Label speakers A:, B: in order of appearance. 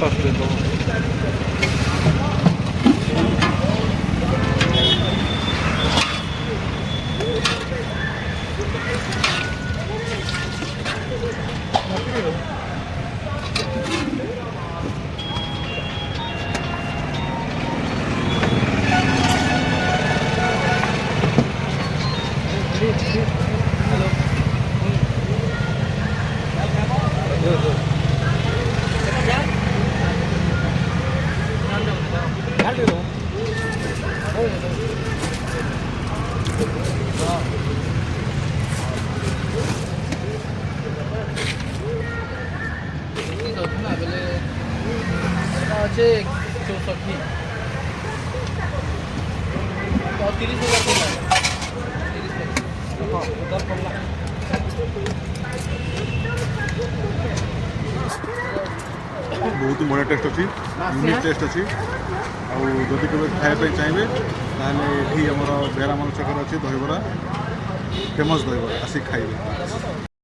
A: Sauce ଦେଇଦେବ।
B: আছে 64 30,000
C: बहुत बढ़िया टेस्ट अच्छी यूनिक टेस्ट अच्छी आदि केवे खायापी चाहिए ताहले ये आमर बेरामल छक अच्छी दहीबरा फेमस दहीबरा आसिक खाइबे।